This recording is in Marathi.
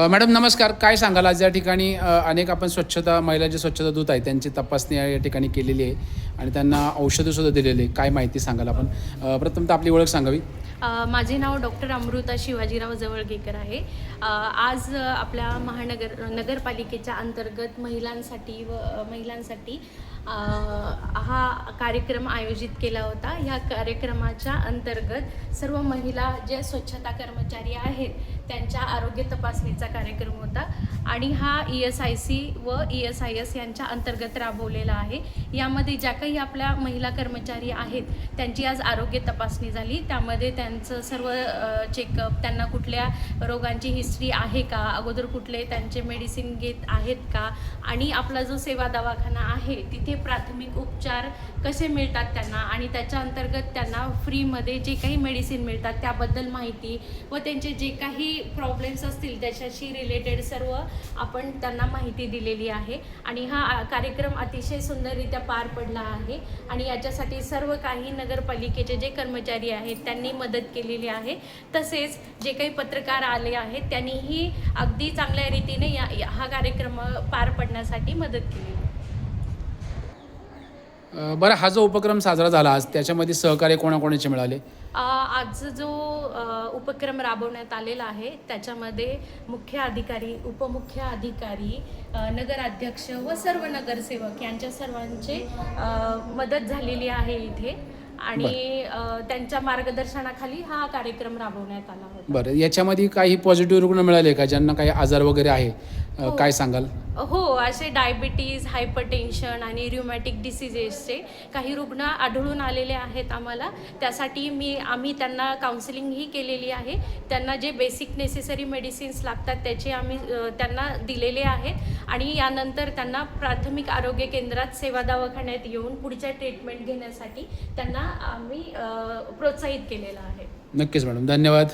मॅडम नमस्कार. काय सांगाल आज या ठिकाणी अनेक आपण स्वच्छता महिला जे स्वच्छता दूत आहेत त्यांची तपासणी या ठिकाणी केलेली आहे आणि त्यांना औषधंसुद्धा दिलेली आहे. काय माहिती सांगाल आपण? प्रथमतः आपली ओळख सांगावी. माझे नाव डॉक्टर अमृता शिवाजीराव जवळगेकर आहे. आज आपल्या नगरपालिकेच्या अंतर्गत महिलांसाठी हा कार्यक्रम आयोजित केला होता. ह्या कार्यक्रमाच्या अंतर्गत सर्व महिला जे स्वच्छता कर्मचारी आहेत त्यांच्या आरोग्य तपासणीचा कार्यक्रम होता आणि हा ESIC व ESIS यांच्या अंतर्गत राबवलेला आहे. यामध्ये ज्या काही आपल्या महिला कर्मचारी आहेत त्यांची आज आरोग्य तपासणी झाली. त्यामध्ये त्यांचं सर्व चेकअप, त्यांना कुठल्या रोगांची हिस्ट्री आहे का, अगोदर कुठले त्यांचे मेडिसिन घेत आहेत का, आणि आपला जो सेवा दवाखाना आहे तिथे प्राथमिक उपचार कसे मिळतात त्यांना, आणि त्याच्या अंतर्गत त्यांना फ्रीमध्ये जे काही मेडिसिन मिळतात त्याबद्दल माहिती व त्यांचे जे काही प्रॉब्लेम्स असतील त्याच्याशी रिलेटेड सर्व आपण त्यांना माहिती दिलेली आहे. आणि हा कार्यक्रम अतिशय सुंदररित्या पार पडला आहे आणि याच्यासाठी सर्व काही नगरपालिकेचे जे कर्मचारी आहेत त्यांनी मदत केलेली आहे. तसेच जे काही पत्रकार आले आहेत त्यांनीही अगदी चांगल्या रीतीने हा कार्यक्रम पार पडण्यासाठी मदत केली. बरं, हा जो उपक्रम साजरा झाला आज त्याच्यामध्ये सहकार्य कोणाकोणाचे मिळाले? आज जो उपक्रम राबवण्यात आलेला आहे त्याच्यामध्ये मुख्य अधिकारी, उपमुख्य अधिकारी, नगराध्यक्ष व सर्व नगरसेवक यांच्या सर्वांचे मदत झालेली आहे इथे आणि त्यांच्या मार्गदर्शनाखाली हा कार्यक्रम राबवण्यात आला होता. बरं, याच्यामध्ये काही पॉझिटिव्ह रुग्ण मिळाले का ज्यांना काही आजार वगैरे आहे? काय सांगाल? हो, असे डायबिटीज, हायपरटेन्शन आणि र्युमॅटिक डिसीजेसचे काही रुग्ण आढळून आलेले आहेत आम्हाला. त्यासाठी आम्ही त्यांना काउन्सिलिंगही केलेली आहे. त्यांना जे बेसिक नेसेसरी मेडिसिन्स लागतात त्याचे आम्ही त्यांना दिलेले आहेत आणि यानंतर त्यांना प्राथमिक आरोग्य केंद्रात, सेवा दवाखान्यात येऊन पुढच्या ट्रीटमेंट घेण्यासाठी त्यांना आम्ही प्रोत्साहित केलेलं आहे. नक्कीच मॅडम, धन्यवाद.